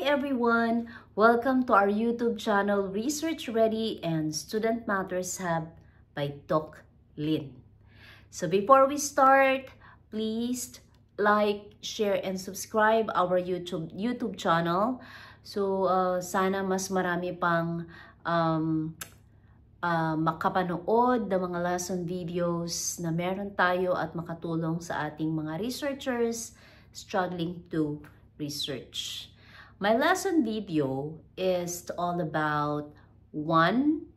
everyone! Welcome to our YouTube channel, Research Ready and Student Matters Hub by Doc Lynn. So before we start, please like, share, and subscribe our YouTube channel. So sana mas marami pang makapanood ng mga lesson videos na meron tayo at makatulong sa ating mga researchers struggling to research. My lesson video is all about one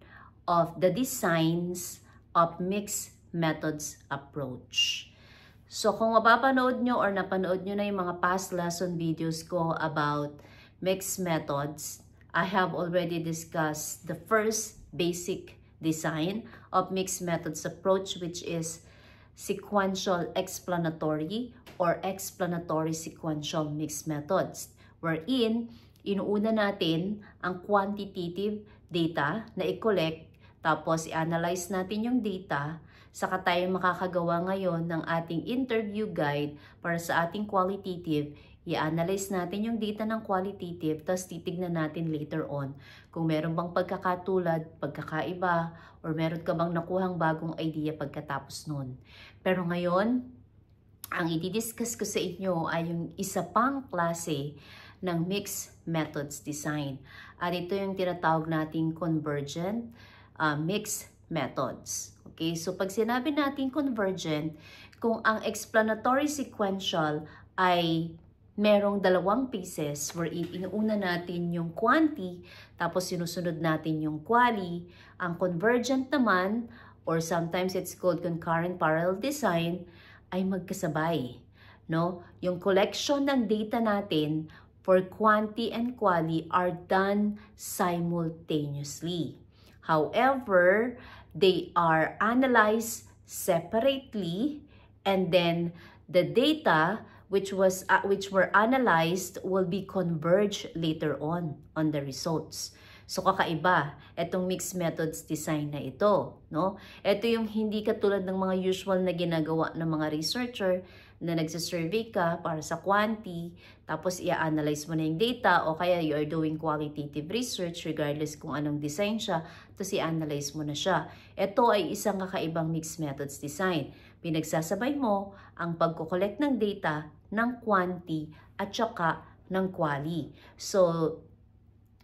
of the designs of mixed methods approach. So kung mapapanood nyo or napanood nyo na yung mga past lesson videos ko about mixed methods, I have already discussed the first basic design of mixed methods approach, which is sequential explanatory or explanatory sequential mixed methods, wherein inuuna natin ang quantitative data na i-collect, tapos i-analyze natin yung data, saka tayo makakagawa ngayon ng ating interview guide para sa ating qualitative. I-analyze natin yung data ng qualitative, tapos titignan natin later on kung meron bang pagkakatulad, pagkakaiba, or meron ka bang nakuhang bagong idea pagkatapos nun. Pero ngayon, ang i-discuss ko sa inyo ay yung isa pang klase ng mixed methods design. At ito yung tinatawag nating convergent mixed methods. Okay, so pag sinabi natin convergent, kung ang explanatory sequential ay merong dalawang pieces wherein inuuna natin yung quanti, tapos sinusunod natin yung quali. Ang convergent naman, or sometimes it's called concurrent parallel design, ay magkasabay. No? Yung collection ng data natin for quanti and quali are done simultaneously. However, they are analyzed separately, and then the data which were analyzed will be converged later on the results. So kakaiba itong mixed methods design na ito, no? Ito yung hindi katulad ng mga usual na ginagawa ng mga researcher na nagsasurvey ka para sa quanti, tapos i-analyze mo na yung data, o kaya you are doing qualitative research regardless kung anong design siya, tapos i-analyze mo na siya. Ito ay isang kakaibang mixed methods design. Pinagsasabay mo ang pagko-collect ng data ng quanti at saka ng quali. So,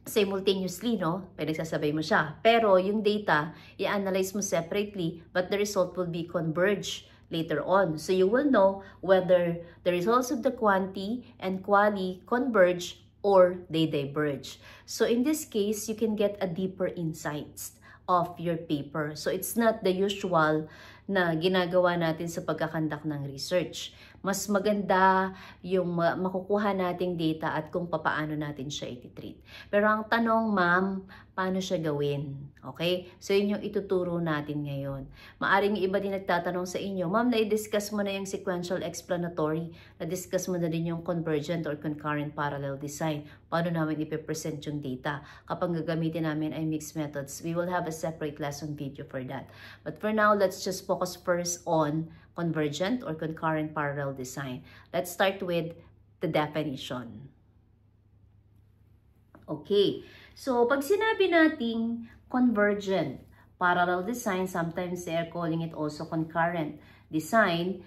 simultaneously, no? Pinagsasabay mo siya. Pero yung data, i-analyze mo separately, but the result will be converged later on. So you will know whether the results of the quanti and quali converge or they diverge. So in this case, you can get a deeper insights of your paper. So it's not the usual na ginagawa natin sa pagkakandak ng research. Mas maganda yung makukuha nating data at kung paano natin siya i-treat. Pero ang tanong, ma'am, paano siya gawin? Okay? So yun yung ituturo natin ngayon. Maaring iba din nagtatanong sa inyo, ma'am, na-discuss mo na yung sequential explanatory, na-discuss mo na din yung convergent or concurrent parallel design. Paano namin ipipresent yung data? Kapag gagamitin namin ay mixed methods, we will have a separate lesson video for that. But for now, let's just focus first on convergent or concurrent parallel design. Let's start with the definition. Okay, so pag sinabi nating convergent parallel design, sometimes they are calling it also concurrent design,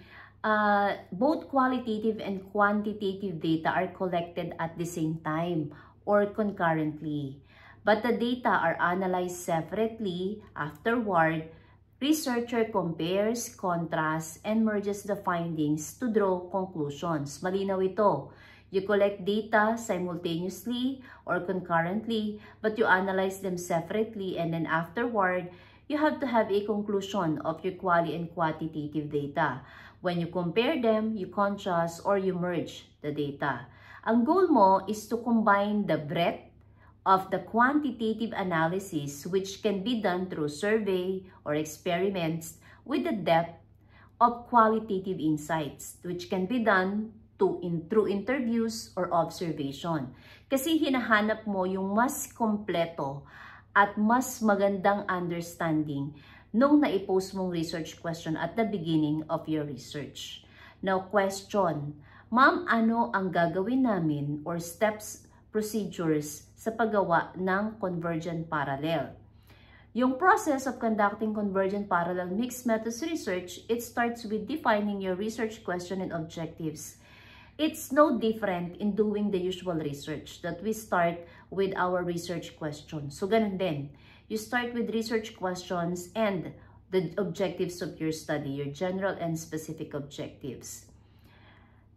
both qualitative and quantitative data are collected at the same time or concurrently. But the data are analyzed separately. Afterward, researcher compares, contrasts, and merges the findings to draw conclusions. Malinaw ito. You collect data simultaneously or concurrently, but you analyze them separately, and then afterward, you have to have a conclusion of your quali and quantitative data. When you compare them, you contrast or you merge the data. Ang goal mo is to combine the breadth of the quantitative analysis, which can be done through survey or experiments, with the depth of qualitative insights, which can be done through interviews or observation. Kasi hinahanap mo yung mas kompleto at mas magandang understanding nung na-post mong research question at the beginning of your research. Now, question, ma'am, ano ang gagawin namin or steps procedures sa paggawa ng convergent parallel. Yung process of conducting convergent parallel mixed methods research, it starts with defining your research question and objectives. It's no different in doing the usual research that we start with our research questions. So ganun din. You start with research questions and the objectives of your study, your general and specific objectives.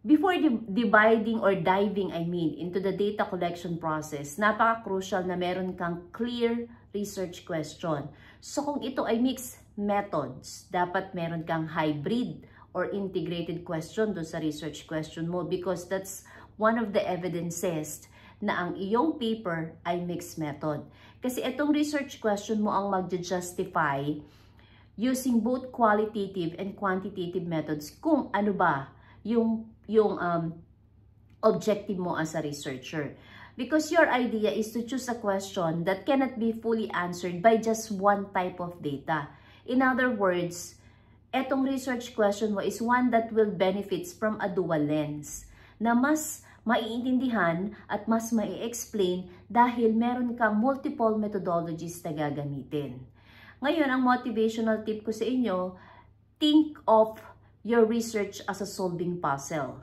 Before dividing or diving, into the data collection process, napaka-crucial na meron kang clear research question. So kung ito ay mixed methods, dapat meron kang hybrid or integrated question doon sa research question mo because that's one of the evidences na ang iyong paper ay mixed method. Kasi itong research question mo ang mag-justify using both qualitative and quantitative methods kung ano ba yung objective mo as a researcher. Because your idea is to choose a question that cannot be fully answered by just one type of data. In other words, etong research question mo is one that will benefits from a dual lens na mas maiintindihan at mas mai-explain dahil meron kang multiple methodologies na gagamitin. Ngayon, ang motivational tip ko sa inyo, think of your research as a solving puzzle.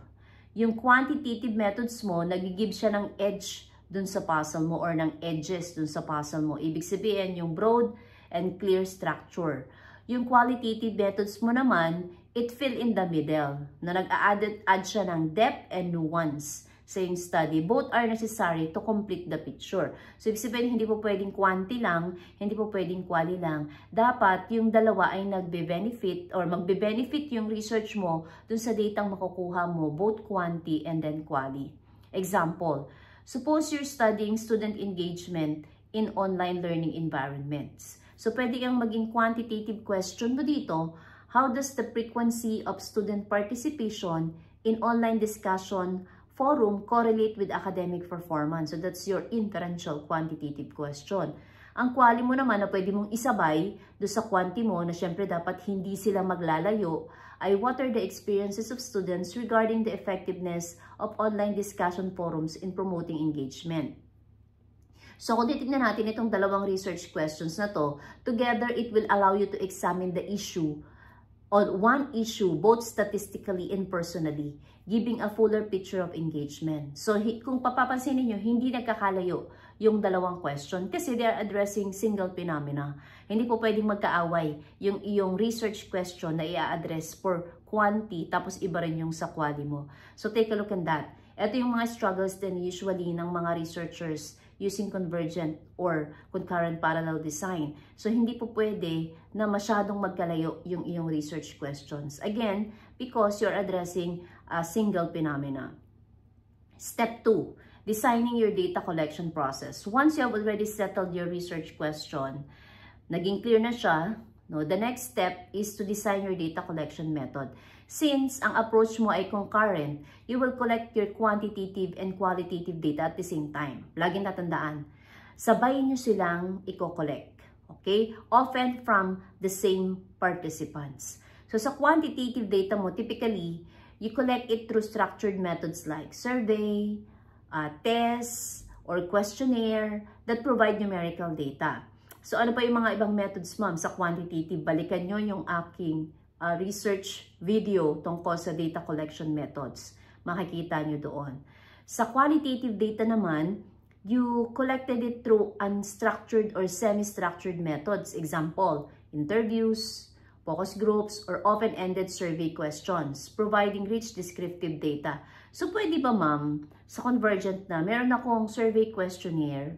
Yung quantitative methods mo, nag-give siya ng edge dun sa puzzle mo or ng edges dun sa puzzle mo. Ibig sabihin, yung broad and clear structure. Yung qualitative methods mo naman, it fill in the middle, na nag-add siya ng depth and nuance sa yung study. Both are necessary to complete the picture. So, ibig sabihin, hindi po pwedeng quanti lang, hindi po pwedeng quali lang. Dapat yung dalawa ay nagbe-benefit or magbe-benefit yung research mo dun sa datang makukuha mo, both quanti and then quali. Example, suppose you're studying student engagement in online learning environments. So, pwede kang maging quantitative question mo dito, how does the frequency of student participation in online discussion forum correlate with academic performance? So that's your inferential quantitative question. Ang quali mo naman na pwede mong isabay do sa quanti mo na syempre dapat hindi sila maglalayo ay what are the experiences of students regarding the effectiveness of online discussion forums in promoting engagement. So kung titignan natin itong dalawang research questions na to, together it will allow you to examine the issue on one issue, both statistically and personally, giving a fuller picture of engagement. So, kung papapansin niyo, hindi nagkakalayo yung dalawang question kasi they are addressing single phenomena. Hindi po pwedeng magkaaway yung iyong research question na i-address for quanti, tapos iba rin yung sa quali mo. So, take a look at that. Ito yung mga struggles din usually ng mga researchers using convergent or concurrent parallel design. So, hindi po pwede na masyadong magkalayo yung iyong research questions. Again, because you're addressing a single phenomena. Step 2, designing your data collection process. Once you have already settled your research question, naging clear na siya, no, the next step is to design your data collection method. Since ang approach mo ay concurrent, you will collect your quantitative and qualitative data at the same time. Laging tatandaan, sabayin nyo silang i-collect. Okay? Often from the same participants. So sa quantitative data mo, typically, you collect it through structured methods like survey, tests, or questionnaire that provide numerical data. So ano pa yung mga ibang methods, ma'am, sa quantitative? Balikan nyo yung aking research video tungkol sa data collection methods. Makikita nyo doon. Sa qualitative data naman, you collected it through unstructured or semi-structured methods. Example, interviews, focus groups, or open-ended survey questions, providing rich descriptive data. So, pwede ba, ma'am, sa convergent na, meron akong survey questionnaire,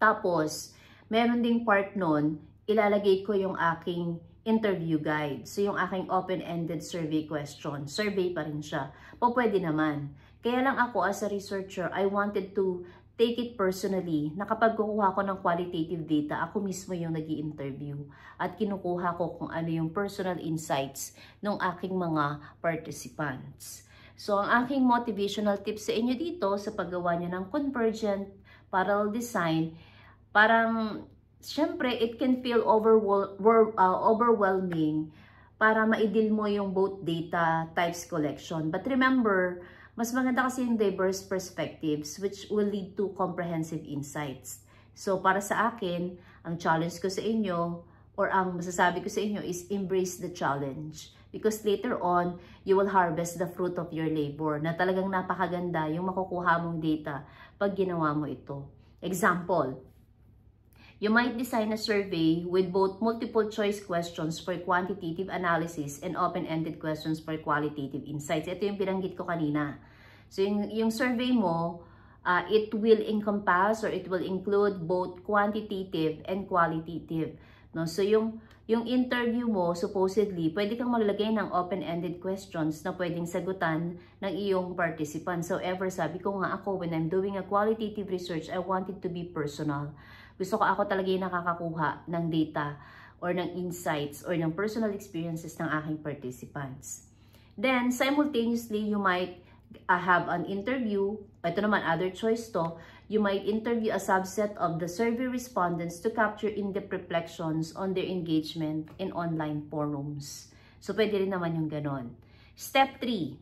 tapos, meron ding part nun, ilalagay ko yung aking interview guide. So, yung aking open-ended survey question. Survey pa rin siya. Pwede naman. Kaya lang ako as a researcher, I wanted to take it personally na kapag kukuha ko ng qualitative data, ako mismo yung nag-i-interview. At kinukuha ko kung ano yung personal insights ng aking mga participants. So, ang aking motivational tips sa inyo dito sa paggawa niyo ng convergent parallel design, parang siyempre, it can feel overwhelming para ma-deal mo yung both data types collection. But remember, Mas maganda kasi yung diverse perspectives which will lead to comprehensive insights. So para sa akin, ang challenge ko sa inyo or ang masasabi ko sa inyo is embrace the challenge. Because later on, you will harvest the fruit of your labor na talagang napakaganda yung makukuha mong data pag ginawa mo ito. Example, you might design a survey with both multiple choice questions for quantitative analysis and open-ended questions for qualitative insights. Ito yung binanggit ko kanina. So yung survey mo, it will encompass or it will include both quantitative and qualitative. No? So yung interview mo, supposedly, pwede kang maglagay ng open-ended questions na pwedeng sagutan ng iyong participants. So ever, sabi ko nga ako, when I'm doing a qualitative research, I want it to be personal. Gusto ko ako talaga yung nakakakuha ng data or ng insights or ng personal experiences ng aking participants. Then, simultaneously, you might have an interview. Ito naman, other choice to. You might interview a subset of the survey respondents to capture in-depth reflections on their engagement in online forums. So, pwede rin naman yung ganon. Step 3,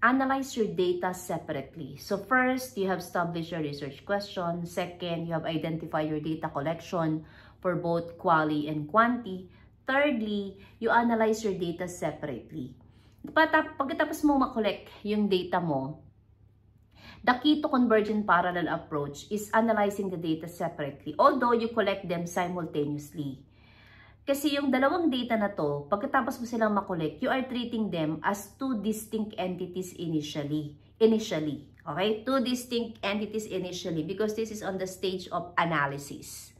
analyze your data separately. So, first, you have established your research question. Second, you have identified your data collection for both quali and quanti. Thirdly, you analyze your data separately. Pagkatapos mo makollect yung data mo, the key to convergent parallel approach is analyzing the data separately, although you collect them simultaneously. Kasi yung dalawang data na to, pagkatapos mo silang makollect, you are treating them as two distinct entities initially. Okay? Two distinct entities initially because this is on the stage of analysis.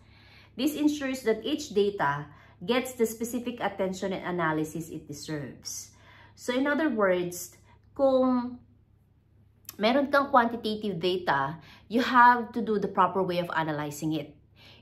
This ensures that each data gets the specific attention and analysis it deserves. So in other words, kung meron kang quantitative data, you have to do the proper way of analyzing it.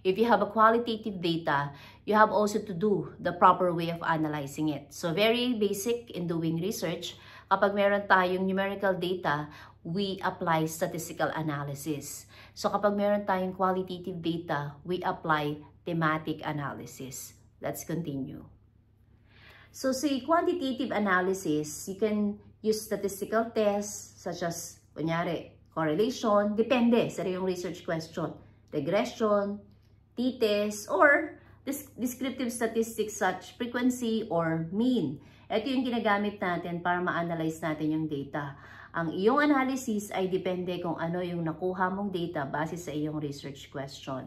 If you have a qualitative data, you have also to do the proper way of analyzing it. So very basic in doing research, kapag meron tayong numerical data, we apply statistical analysis. So kapag meron tayong qualitative data, we apply thematic analysis. Let's continue. So sa quantitative analysis, you can use statistical tests such as, kunyari, correlation, depende sa iyong research question, regression, t-test, or descriptive statistics such frequency or mean. Ito yung ginagamit natin para ma-analyze natin yung data. Ang iyong analysis ay depende kung ano yung nakuha mong data base sa iyong research question.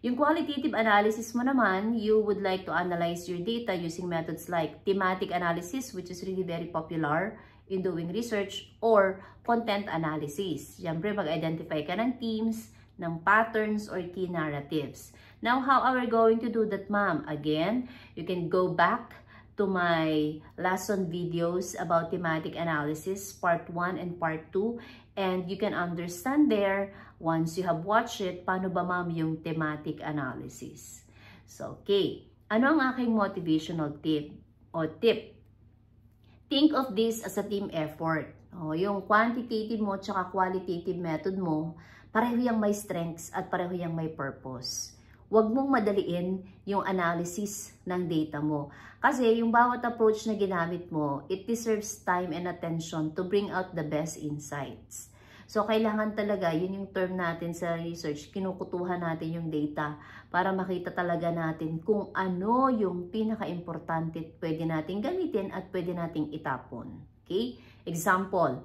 Yung qualitative analysis mo naman, you would like to analyze your data using methods like thematic analysis, which is really very popular in doing research, or content analysis. Siyempre, mag-identify ka ng themes, ng patterns, or key narratives. Now, how are we going to do that, ma'am? Again, you can go back to my lesson videos about thematic analysis, part 1 and part 2, and you can understand there, once you have watched it, paano ba ma'am yung thematic analysis. So, okay. Ano ang aking motivational tip? Think of this as a team effort. Yung quantitative mo tsaka qualitative method mo, pareho yung may strengths at pareho yung may purpose. Huwag mong madaliin yung analysis ng data mo. Kasi yung bawat approach na ginamit mo, it deserves time and attention to bring out the best insights. So, kailangan talaga, yun yung term natin sa research, kinukutuhan natin yung data para makita talaga natin kung ano yung pinaka-importante pwede natin gamitin at pwede nating itapon. Okay? Example,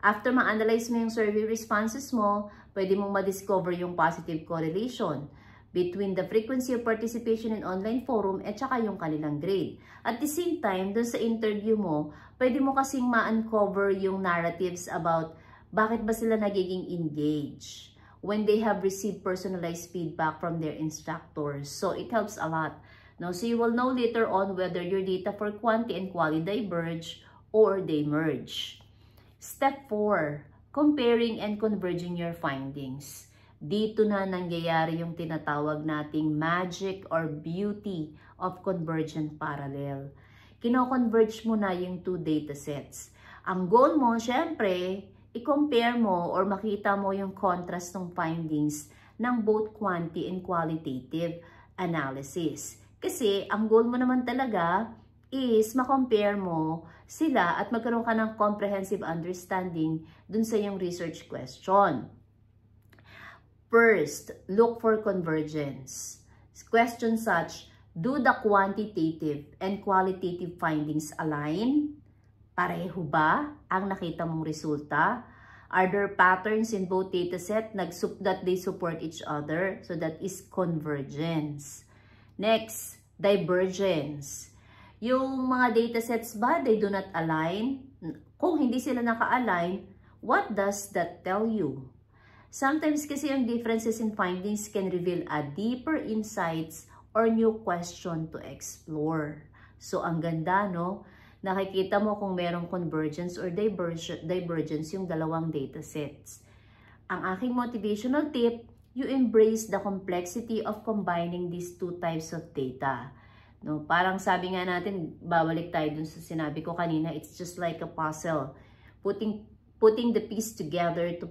after ma-analyze mo yung survey responses mo, pwede mong ma-discover yung positive correlation between the frequency of participation in online forum at saka yung kanilang grade. At the same time, dun sa interview mo, pwede mo kasing ma-uncover yung narratives about bakit ba sila nagiging engaged when they have received personalized feedback from their instructors. So, it helps a lot. No? So, you will know later on whether your data for quanti and quali diverge or they merge. Step 4, comparing and converging your findings. Dito na nangyayari yung tinatawag nating magic or beauty of convergent parallel. Kino-converge mo na yung two datasets. Ang goal mo, syempre, i-compare mo or makita mo yung contrast ng findings ng both quanti and qualitative analysis. Kasi ang goal mo naman talaga is ma-compare mo sila at magkaroon ka ng comprehensive understanding dun sa iyong research question. First, look for convergence. Questions such, do the quantitative and qualitative findings align? Pareho ba ang nakita mong resulta? Are there patterns in both dataset that they support each other? So that is convergence. Next, divergence. Yung mga datasets ba, they do not align? Kung hindi sila naka-align, what does that tell you? Sometimes kasi yung differences in findings can reveal a deeper insights or new question to explore. So, ang ganda, no? Nakikita mo kung merong convergence or divergence yung dalawang datasets. Ang aking motivational tip, you embrace the complexity of combining these two types of data. No? Parang sabi nga natin, babalik tayo dun sa sinabi ko kanina, it's just like a puzzle. Putting the piece together to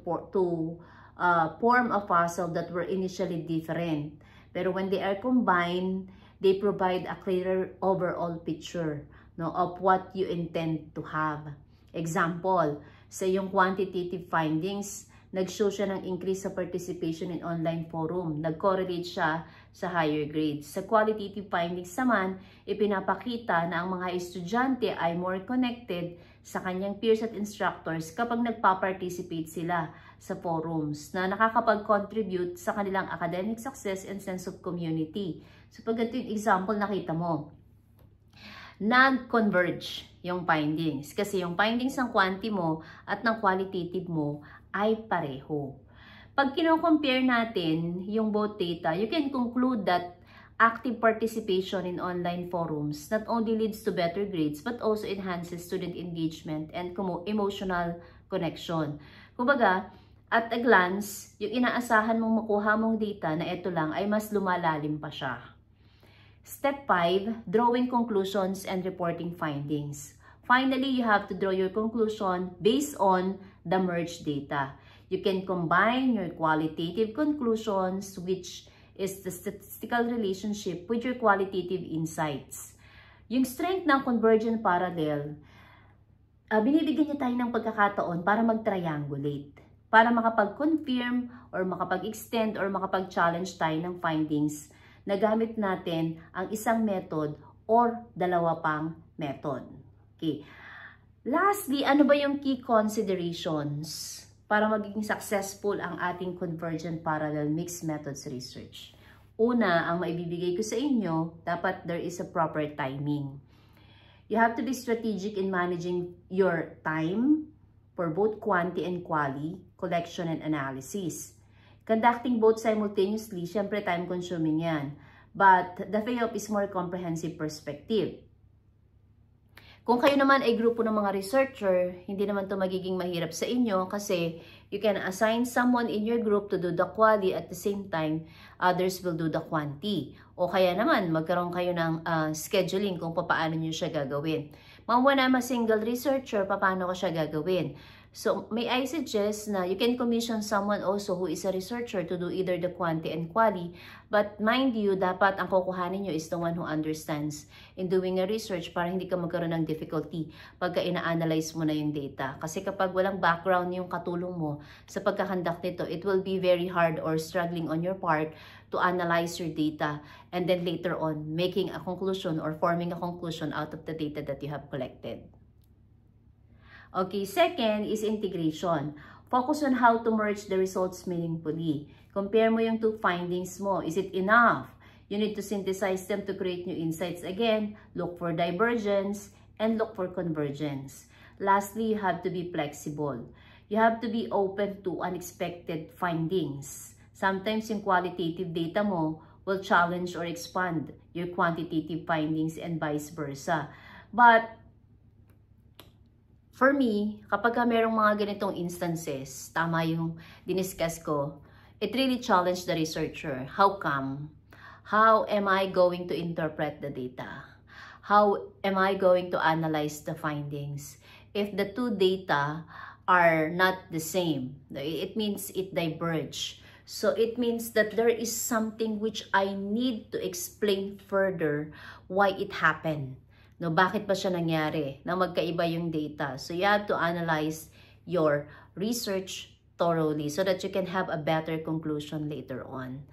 form a puzzle that were initially different. Pero when they are combined, they provide a clearer overall picture, no, of what you intend to have. Example, sa yung quantitative findings, nag-show siya ng increase sa participation in online forum. Nag-correlate siya sa higher grades. Sa qualitative findings naman, ipinapakita na ang mga estudyante ay more connected sa kanyang peers at instructors kapag nagpa-participate sila sa forums na nakakapag-contribute sa kanilang academic success and sense of community. So pag ito yung example nakita mo, nag-converge yung findings kasi yung findings ng quanti mo at ng qualitative mo ay pareho. Pag kino-compare natin yung both data, you can conclude that active participation in online forums not only leads to better grades but also enhances student engagement and emotional connection. Kumbaga, at a glance, yung inaasahan mong makuha mong data na ito lang ay mas lumalalim pa siya. Step 5, drawing conclusions and reporting findings. Finally, you have to draw your conclusion based on the merged data. You can combine your qualitative conclusions, which is the statistical relationship, with your qualitative insights. Yung strength ng convergent parallel, binibigyan niya tayo ng pagkakataon para mag-triangulate, para makapag-confirm or makapag-extend or makapag-challenge tayo ng findings na gamit natin ang isang method or dalawa pang method. Okay. Lastly, ano ba yung key considerations para magiging successful ang ating convergent parallel mixed methods research? Una, ang maibibigay ko sa inyo, dapat there is a proper timing. You have to be strategic in managing your time for both quanti and quali, collection and analysis. Conducting both simultaneously, syempre time-consuming yan. But the payoff is more comprehensive perspective. Kung kayo naman ay grupo ng mga researcher, hindi naman to magiging mahirap sa inyo kasi you can assign someone in your group to do the quali at the same time, others will do the quanti. O kaya naman, magkaroon kayo ng scheduling kung paano nyo siya gagawin. When I'm a single researcher, paano ko siya gagawin? So, may I suggest na you can commission someone also who is a researcher to do either the quanti and quali. But mind you, dapat ang kukuhanin nyo is the one who understands in doing a research para hindi ka magkaroon ng difficulty pagka ina-analyze mo na yung data. Kasi kapag walang background yung katulong mo sa pagkakandak nito, it will be very hard or struggling on your part to analyze your data and then later on making a conclusion or forming a conclusion out of the data that you have collected. Okay, second is integration. Focus on how to merge the results meaningfully. Compare mo yung two findings mo. Is it enough? You need to synthesize them to create new insights again. Look for divergence and look for convergence. Lastly, you have to be flexible. You have to be open to unexpected findings. Sometimes yung qualitative data mo will challenge or expand your quantitative findings and vice versa. But for me, kapag merong mga ganitong instances, tama yung diniscuss ko, it really challenged the researcher. How come? How am I going to interpret the data? How am I going to analyze the findings? If the two data are not the same, it means it diverge. So it means that there is something which I need to explain further why it happened. No, bakit ba siya nangyari na magkaiba yung data? So you have to analyze your research thoroughly so that you can have a better conclusion later on.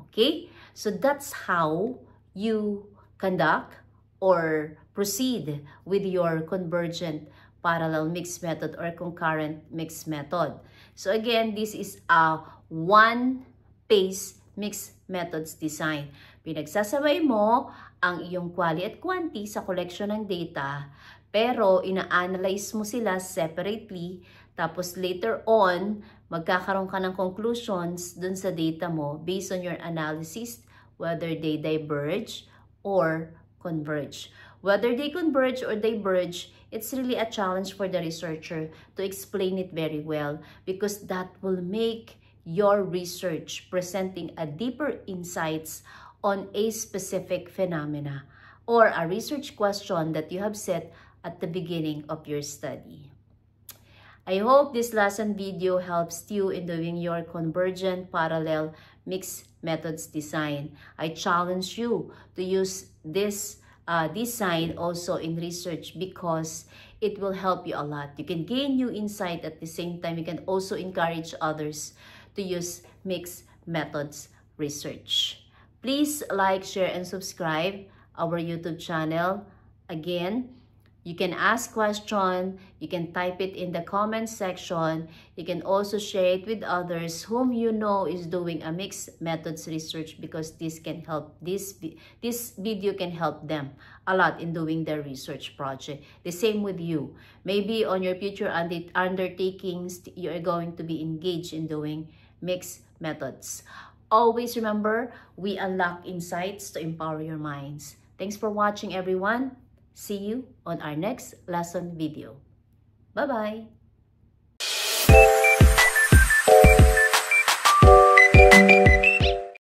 Okay? So that's how you conduct or proceed with your convergent parallel mixed method or concurrent mixed method. So again, this is a one-phase mixed methods design. Pinagsasabay mo ang iyong quali at quanti sa collection ng data, pero ina-analyze mo sila separately, tapos later on, magkakaroon ka ng conclusions dun sa data mo based on your analysis, whether they diverge or converge. Whether they converge or diverge, it's really a challenge for the researcher to explain it very well, because that will make your research presenting a deeper insights on a specific phenomena or a research question that you have set at the beginning of your study. I hope this lesson video helps you in doing your convergent parallel mixed methods design. I challenge you to use this design also in research because it will help you a lot. You can gain new insight at the same time. You can also encourage others to use mixed methods research. Please like, share, and subscribe our YouTube channel. Again, you can ask questions, you can type it in the comment section, you can also share it with others whom you know is doing a mixed methods research, because this can help, this video can help them a lot in doing their research project. The same with you. Maybe on your future undertakings, you are going to be engaged in doing mixed methods. Always remember, we unlock insights to empower your minds. Thanks for watching, everyone. See you on our next lesson video. Bye-bye.